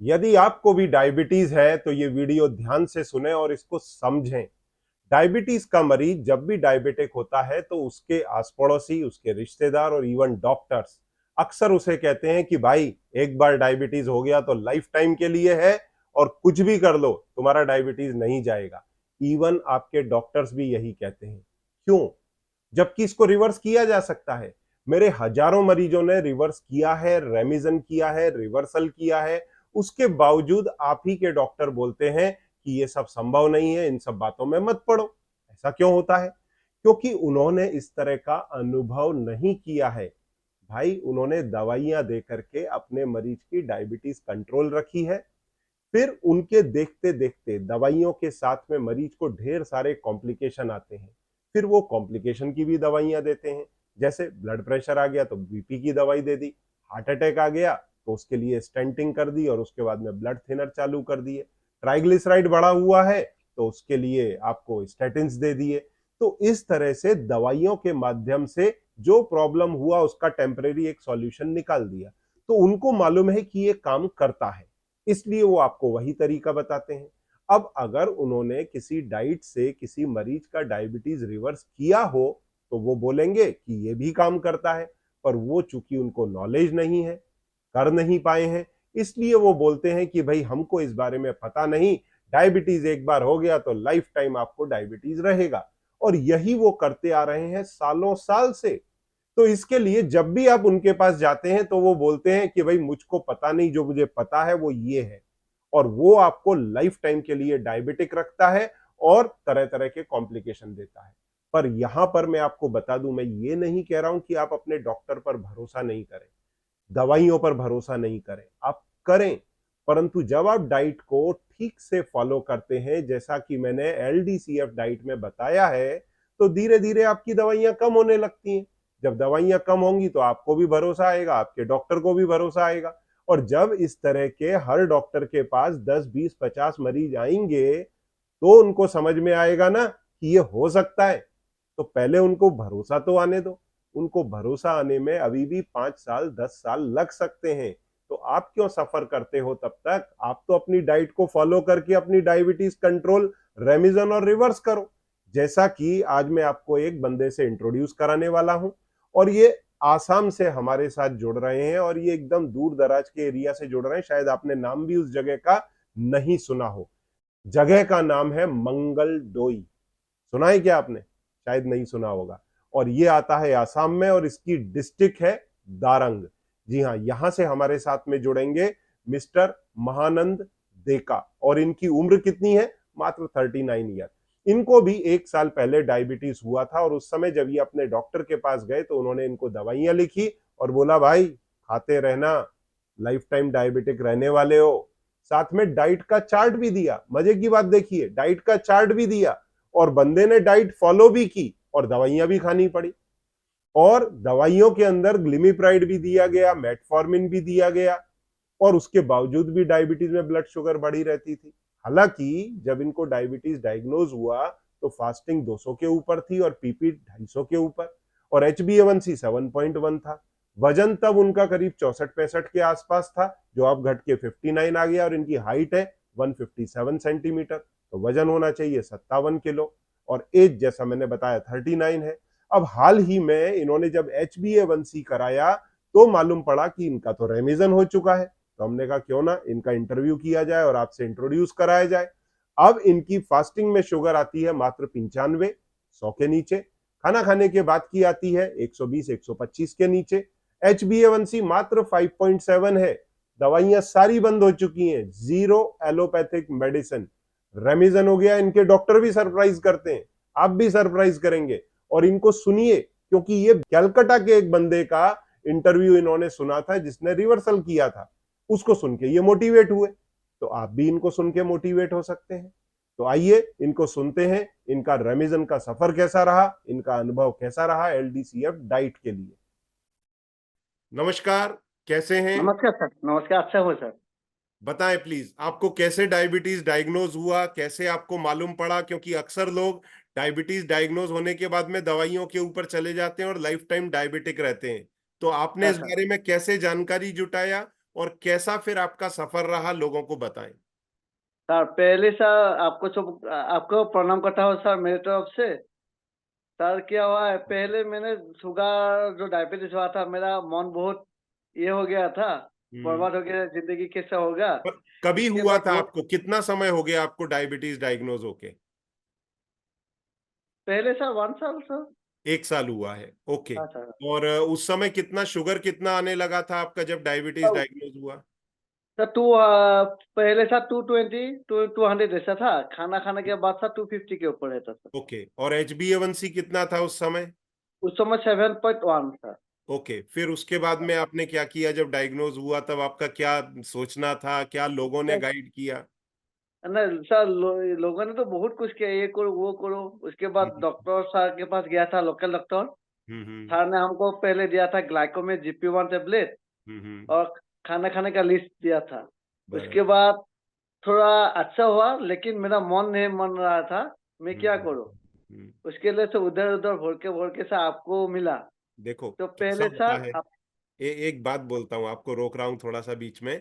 यदि आपको भी डायबिटीज है तो ये वीडियो ध्यान से सुने और इसको समझें। डायबिटीज का मरीज जब भी डायबिटिक होता है तो उसके आस पड़ोसी, उसके रिश्तेदार और इवन डॉक्टर्स अक्सर उसे कहते हैं कि भाई एक बार डायबिटीज हो गया तो लाइफ टाइम के लिए है और कुछ भी कर लो तुम्हारा डायबिटीज नहीं जाएगा। इवन आपके डॉक्टर्स भी यही कहते हैं। क्यों? जबकि इसको रिवर्स किया जा सकता है। मेरे हजारों मरीजों ने रिवर्स किया है, रेमिजन किया है, रिवर्सल किया है। उसके बावजूद आप ही के डॉक्टर बोलते हैं कि ये सब संभव नहीं है, इन सब बातों में मत पड़ो। ऐसा क्यों होता है? क्योंकि उन्होंने इस तरह का अनुभव नहीं किया है। भाई उन्होंने दवाइयां दे करके अपने मरीज की डायबिटीज कंट्रोल रखी है। फिर उनके देखते देखते दवाइयों के साथ में मरीज को ढेर सारे कॉम्प्लिकेशन आते हैं। फिर वो कॉम्प्लिकेशन की भी दवाइयां देते हैं। जैसे ब्लड प्रेशर आ गया तो बीपी की दवाई दे दी, हार्ट अटैक आ गया तो उसके लिए स्टेंटिंग कर दी और उसके बाद में ब्लड थिनर चालू कर दिए। ट्राइग्लिसराइड बढ़ा हुआ है तो उसके लिए आपको स्टेटिन्स दे दिए। तो इस तरह से दवाइयों के माध्यम से जो प्रॉब्लम हुआ उसका टेम्परेरी एक सॉल्यूशन निकाल दिया। तो उनको मालूम है कि ये काम करता है, इसलिए वो आपको वही तरीका बताते हैं। अब अगर उन्होंने किसी डाइट से किसी मरीज का डायबिटीज रिवर्स किया हो तो वो बोलेंगे कि ये भी काम करता है। पर वो चूंकि उनको नॉलेज नहीं है, कर नहीं पाए हैं, इसलिए वो बोलते हैं कि भाई हमको इस बारे में पता नहीं, डायबिटीज एक बार हो गया तो लाइफ टाइम आपको डायबिटीज रहेगा। और यही वो करते आ रहे हैं सालों साल से। तो इसके लिए जब भी आप उनके पास जाते हैं तो वो बोलते हैं कि भाई मुझको पता नहीं, जो मुझे पता है वो ये है। और वो आपको लाइफ टाइम के लिए डायबिटिक रखता है और तरह तरह के कॉम्प्लिकेशन देता है। पर यहां पर मैं आपको बता दूं, मैं ये नहीं कह रहा हूं कि आप अपने डॉक्टर पर भरोसा नहीं करें, दवाइयों पर भरोसा नहीं करें, आप करें। परंतु जब आप डाइट को ठीक से फॉलो करते हैं, जैसा कि मैंने एलडीसीएफ डाइट में बताया है, तो धीरे धीरे आपकी दवाइयां कम होने लगती हैं। जब दवाइयां कम होंगी तो आपको भी भरोसा आएगा, आपके डॉक्टर को भी भरोसा आएगा। और जब इस तरह के हर डॉक्टर के पास 10, 20, 50 मरीज आएंगे तो उनको समझ में आएगा ना कि ये हो सकता है। तो पहले उनको भरोसा तो आने दो। उनको भरोसा आने में अभी भी 5 साल 10 साल लग सकते हैं। तो आप क्यों सफर करते हो तब तक? आप तो अपनी डाइट को फॉलो करके अपनी डायबिटीज कंट्रोल, रेमिजन और रिवर्स करो। जैसा कि आज मैं आपको एक बंदे से इंट्रोड्यूस कराने वाला हूं और ये आसाम से हमारे साथ जुड़ रहे हैं और ये एकदम दूर दराज के एरिया से जुड़ रहे हैं। शायद आपने नाम भी उस जगह का नहीं सुना हो। जगह का नाम है मंगल डोई। सुना है क्या आपने? शायद नहीं सुना होगा। और ये आता है आसाम में और इसकी डिस्ट्रिक्ट है दारंग। जी हाँ, यहां से हमारे साथ में जुड़ेंगे मिस्टर महानंद देका। और इनकी उम्र कितनी है? मात्र 39 ईयर। इनको भी 1 साल पहले डायबिटीज हुआ था और उस समय जब ये अपने डॉक्टर के पास गए तो उन्होंने इनको दवाइयां लिखी और बोला भाई खाते रहना, लाइफ टाइम डायबिटिक रहने वाले हो। साथ में डाइट का चार्ट भी दिया। मजे की बात देखिए, डाइट का चार्ट भी दिया और बंदे ने डाइट फॉलो भी की और दवाइयां भी खानी पड़ी। और दवाइयों के अंदर ग्लिमिप्राइड भी दिया गया, मेटफॉर्मिन भी दिया गया और उसके बावजूद भी डायबिटीज में ब्लड शुगर बढ़ी रहती थी। हालांकि जब इनको डायबिटीज डायग्नोज हुआ तो फास्टिंग 200 के ऊपर थी और पीपी 250 के ऊपर और HbA1c 7.1 था। वजन तब उनका करीब 64-65 के आसपास था, जो अब घट के 59 आ गया और इनकी हाइट है 157 सेंटीमीटर। तो वजन होना चाहिए 57 किलो और एज जैसा मैंने बताया 39 है। अब हाल ही में इन्होंने जब HbA1c कराया तो मालूम पड़ा कि इनका तो रेमिजन हो चुका है। तो हमने कहा क्यों ना इनका इंटरव्यू किया जाए और आपसे इंट्रोड्यूस कराया जाए। अब इनकी फास्टिंग में शुगर आती है मात्र 95, 100 के नीचे। खाना खाने के बाद की आती है 120, 125 के नीचे। HbA1c मात्र 5.7 है। दवाइयां सारी बंद हो चुकी हैं, जीरो एलोपैथिक मेडिसिन। रेमिजन हो गया। इनके डॉक्टर भी सरप्राइज करते हैं, आप भी सरप्राइज करेंगे। और इनको सुनिए, क्योंकि ये कलकत्ता के एक बंदे का इंटरव्यू इन्होंने सुना था जिसने रिवर्सल किया था, उसको सुन के ये मोटिवेट हुए। तो आप भी इनको सुन के मोटिवेट हो सकते हैं। तो आइए इनको सुनते हैं, इनका रेमिजन का सफर कैसा रहा, इनका अनुभव कैसा रहा एलडीसीएफ डाइट के लिए। नमस्कार, कैसे हैं? नमस्कार सर। नमस्कार, अच्छा हो सर। बताएं प्लीज, आपको कैसे डायबिटीज डायग्नोज हुआ, कैसे आपको मालूम पड़ा? क्योंकि अक्सर लोग डायबिटीज डायग्नोज होने के बाद में दवाइयों के ऊपर चले जाते हैं और लाइफ टाइम डायबिटिक रहते हैं। तो आपने हाँ इस सर। बारे में कैसे जानकारी जुटाया और कैसा फिर आपका सफर रहा, लोगों को बताएं। सर पहले सर आपको प्रणाम करता हूँ सर मेरी तरफ से। सर क्या हुआ है, पहले मैंने शुगर जो डायबिटीज हुआ था, मेरा मन बहुत ये हो गया था, हम्म। बर्बाद हो गया, जिंदगी कैसा होगा। पर कभी इसके हुआ बाद था बहुत आपको, कितना समय हो गया आपको डायबिटीज डायग्नोज होके? पहले सर 1 साल सर। 1 साल हुआ है, ओके। हाँ सर। और उस समय कितना शुगर कितना आने लगा था आपका जब डायबिटीज सर डायग्नोज हुआ? सर पहले सर 220 200 ऐसा था, खाना खाने के बाद सर 250 के ऊपर रहता सर। ओके, और HbA1c कितना था उस समय? उस समय 7.1 था। ओके, फिर उसके बाद में आपने क्या किया जब डायग्नोज हुआ, तब आपका क्या सोचना था, क्या लोगों ने गाइड किया? नहीं सर, लोगों ने तो बहुत कुछ किया, ये करो वो करो। उसके बाद हम्म। डॉक्टर साहब के पास गया था, लोकल डॉक्टर। हम्म। सर ने हमको पहले दिया था ग्लाइकोमेट GP1 टेबलेट, हम्म। और खाना खाने का लिस्ट दिया था। उसके बराबर। बाद थोड़ा अच्छा हुआ, लेकिन मेरा मन नहीं मन रहा था, मैं क्या हम्म। करूं। हम्म। उसके लिए से उधर उधर भोर के सर आपको मिला। देखो तो कैसा पहले होता सर है, आप। एक बात बोलता हूँ, आपको रोक रहा हूँ थोड़ा सा बीच में।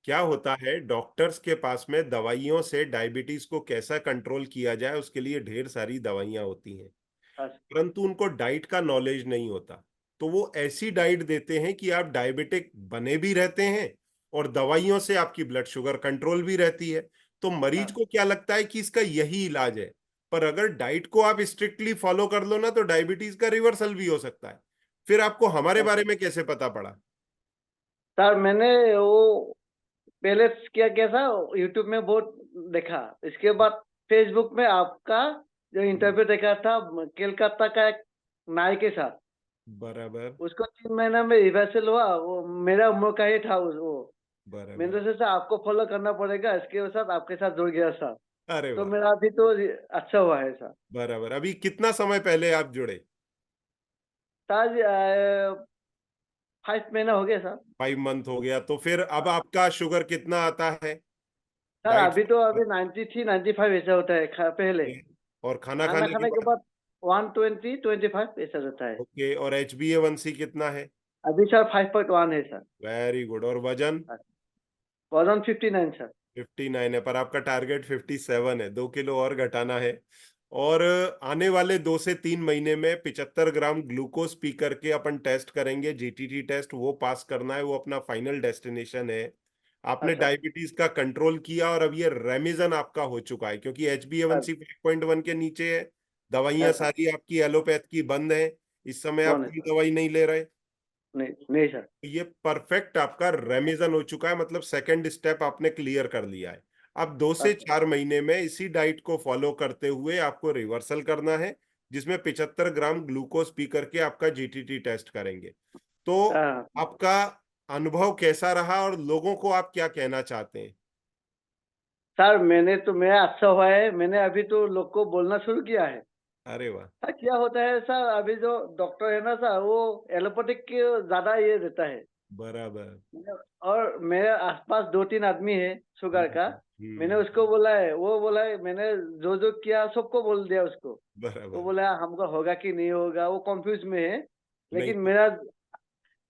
क्या हाँ होता है, डॉक्टर्स के पास में दवाइयों से डायबिटीज को कैसा कंट्रोल किया जाए उसके लिए ढेर सारी दवाइयां होती हैं, हाँ परंतु उनको डाइट का नॉलेज नहीं होता। तो वो ऐसी डाइट देते हैं कि आप डायबिटिक बने भी रहते हैं और दवाइयों से आपकी ब्लड शुगर कंट्रोल भी रहती है। तो मरीज हाँ को क्या लगता है कि इसका यही इलाज है, पर अगर डाइट को आप स्ट्रिक्टली फॉलो कर लो ना, तो डायबिटीज का रिवर्सल भी हो सकता है। फिर आपको हमारे हाँ बारे सर। में कैसे पता पड़ा? सर मैंने वो पहले क्या किया था, यूट्यूब में बहुत देखा। इसके बाद फेसबुक में आपका जो इंटरव्यू देखा था, कोलकाता का एक नाई के साथ। बराबर। उसको 3 महीना में रिवर्सल हुआ, वो मेरा उम्र का ही था वो। बराबर। मैंने सोचा आपको फॉलो करना पड़ेगा, इसके साथ आपके साथ जुड़ गया सर। अरे तो वाह। मेरा अभी तो अच्छा हुआ है सर। बराबर, अभी कितना समय पहले आप जुड़े? सर 5 महीना हो गया सर। 5 मंथ हो गया, तो फिर अब आपका शुगर कितना आता है सर डाइट अभी तो से? अभी 93 95 ऐसा होता है, पहले और खाना खाना खाने के खाने के बाद? बाद 120 25 ऐसा रहता है। ओके, और HbA1c कितना है? अभी सर 5.1 है सर। Very good. और वजन? वजन 59 सर। 59 है, पर आपका टारगेट 57 है, 2 किलो और घटाना है। और आने वाले 2 से 3 महीने में 75 ग्राम ग्लूकोज पी करके अपन टेस्ट करेंगे, GTT टेस्ट, वो पास करना है, वो अपना फाइनल डेस्टिनेशन है। आपने अच्छा डायबिटीज का कंट्रोल किया और अब ये रेमिजन आपका हो चुका है, क्योंकि सर। HbA1c 5.1 के नीचे है। दवाइयां अच्छा सारी आपकी एलोपैथ की बंद है, इस समय आप कौन है कोई सर? दवाई नहीं ले रहे। नहीं नहीं सर। ये परफेक्ट आपका रेमिजन हो चुका है, मतलब सेकंड स्टेप आपने क्लियर कर लिया है। अब 2 से 4 महीने में इसी डाइट को फॉलो करते हुए आपको रिवर्सल करना है, जिसमें 75 ग्राम ग्लूकोज पी करके आपका GTT टेस्ट करेंगे। तो हाँ आपका अनुभव कैसा रहा और लोगों को आप क्या कहना चाहते हैं? सर, मैंने तो मेरा अच्छा हुआ है, मैंने अभी तो लोग को बोलना शुरू किया है। अरे वाह। सर क्या होता है सर, अभी जो डॉक्टर है ना सर, वो एलोपैथिक के ज्यादा ये देता है। बराबर। और मेरे आसपास 2 3 आदमी है शुगर का। मैंने हम्म। उसको बोला है, वो बोला है, मैंने जो जो किया सबको बोल दिया उसको। वो बराबर। बोला हमको होगा कि नहीं होगा, वो कंफ्यूज में है। नहीं लेकिन तो, मेरा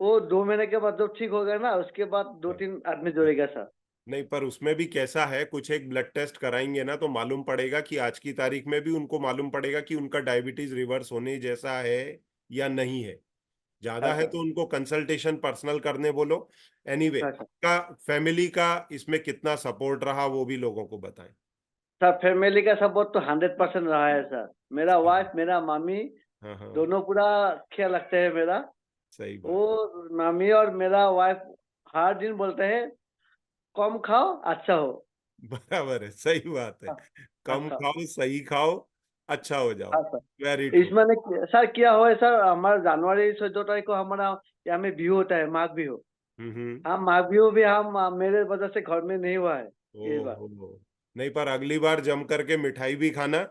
वो 2 महीने के बाद जब ठीक हो गया ना, उसके बाद 2 3 आदमी जोड़ेगा सर। नहीं, पर उसमें भी कैसा है, कुछ एक ब्लड टेस्ट कराएंगे ना तो मालूम पड़ेगा कि आज की तारीख में भी उनको मालूम पड़ेगा कि उनका डायबिटीज रिवर्स होने जैसा है या नहीं है। ज्यादा है अच्छा तो उनको कंसल्टेशन पर्सनल करने बोलो। एनीवे, अच्छा का फैमिली का इसमें कितना सपोर्ट रहा वो भी लोगों को बताएं। सर, फैमिली का सपोर्ट तो 100% रहा है सर। मेरा सही वाइफ बात। मेरा मामी हाँ हाँ। दोनों पूरा ख्याल रखते हैं मेरा। सही वो बात। मामी और मेरा वाइफ हर दिन बोलते हैं कम खाओ अच्छा हो। बराबर है, सही बात है। हाँ, कम अच्छा। खाओ, सही खाओ, अच्छा हो जाओ। हाँ सर। Very true. इसमें सर क्या हुआ है सर, हमारा जनवरी 14 तारीख को हमारा यहाँ में बिहू होता है, माघ बिहू। हम्म। हाँ माघ बिहू भी हम मेरे वजह से घर में नहीं हुआ है ये बार। ओहो। नहीं, पर अगली बार जम करके मिठाई भी खाना।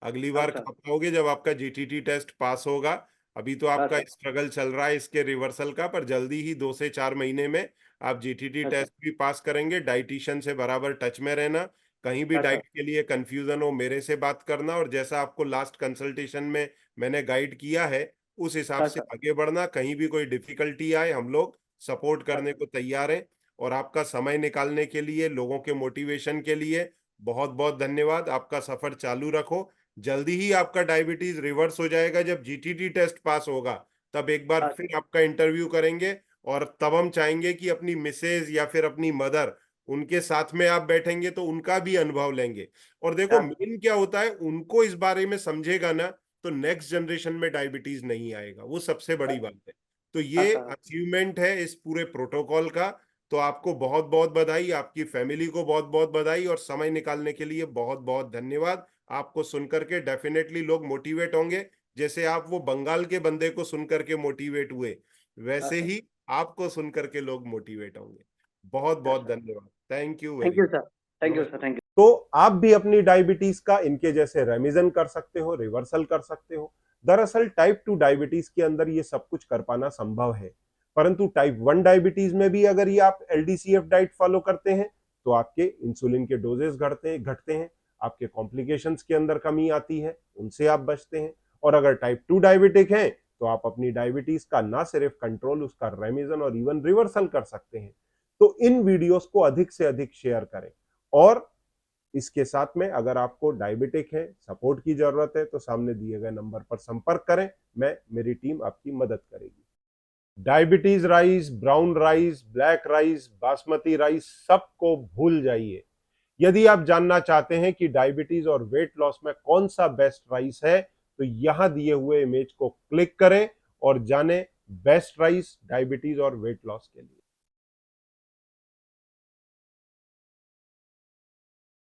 अगली बार अच्छा खा पाओगे जब आपका GTT टेस्ट पास होगा। अभी तो आपका अच्छा स्ट्रगल चल रहा है इसके रिवर्सल का, पर जल्दी ही 2 से 4 महीने में आप GTT अच्छा टेस्ट भी पास करेंगे। डाइटिशियन से बराबर टच में रहना, कहीं भी अच्छा डाइट के लिए कंफ्यूजन हो मेरे से बात करना, और जैसा आपको लास्ट कंसल्टेशन में मैंने गाइड किया है उस हिसाब से अच्छा आगे बढ़ना। कहीं भी कोई डिफिकल्टी आए हम लोग सपोर्ट करने अच्छा को तैयार हैं। और आपका समय निकालने के लिए, लोगों के मोटिवेशन के लिए बहुत बहुत धन्यवाद। आपका सफर चालू रखो। जल्दी ही आपका डायबिटीज रिवर्स हो जाएगा। जब जीटीटी टेस्ट पास होगा तब एक बार अच्छा, फिर आपका इंटरव्यू करेंगे, और तब हम चाहेंगे कि अपनी मिसेज या फिर अपनी मदर, उनके साथ में आप बैठेंगे तो उनका भी अनुभव लेंगे। और देखो अच्छा, मेन क्या होता है, उनको इस बारे में समझेगा ना तो नेक्स्ट जनरेशन में डायबिटीज नहीं आएगा, वो सबसे बड़ी बात है। तो ये अच्छा, अचीवमेंट है इस पूरे प्रोटोकॉल का। तो आपको बहुत बहुत बधाई, आपकी फैमिली को बहुत बहुत बधाई, और समय निकालने के लिए बहुत बहुत धन्यवाद। आपको सुनकर के डेफिनेटली लोग मोटिवेट होंगे। जैसे आप वो बंगाल के बंदे को सुनकर के मोटिवेट हुए, वैसे अच्छा, ही आपको सुनकर के लोग मोटिवेट होंगे। बहुत बहुत अच्छा। धन्यवाद। Thank you thank very you much. Sir, thank you sir, नमस्ते। Thank you. तो आप भी अपनी डायबिटीज का इनके जैसे रेमिजन कर सकते हो, रिवर्सल कर सकते हो। दरअसल टाइप 2 डायबिटीज के अंदर ये सब कुछ कर पाना संभव है, परंतु टाइप 1 डायबिटीज में भी अगर ये आप एलडीसीएफ डाइट फॉलो करते हैं तो आपके इंसुलिन के डोजेस घटते हैं, आपके कॉम्प्लिकेशंस के अंदर कमी आती है, उनसे आप बचते हैं। और अगर टाइप 2 डायबिटिक हैं तो आप अपनी डायबिटीज का ना सिर्फ कंट्रोल, उसका रेमिजन और इवन रिवर्सल कर सकते हैं। तो इन वीडियोस को अधिक से अधिक शेयर करें। और इसके साथ में अगर आपको डायबिटिक है, सपोर्ट की जरूरत है, तो सामने दिए गए नंबर पर संपर्क करें। मेरी टीम आपकी मदद करेगी। Diabetes rice, brown rice, black rice, basmati rice सबको भूल जाइए। यदि आप जानना चाहते हैं कि डायबिटीज और वेट लॉस में कौन सा बेस्ट राइस है, तो यहां दिए हुए इमेज को क्लिक करें और जानें बेस्ट राइस डायबिटीज और वेट लॉस के लिए।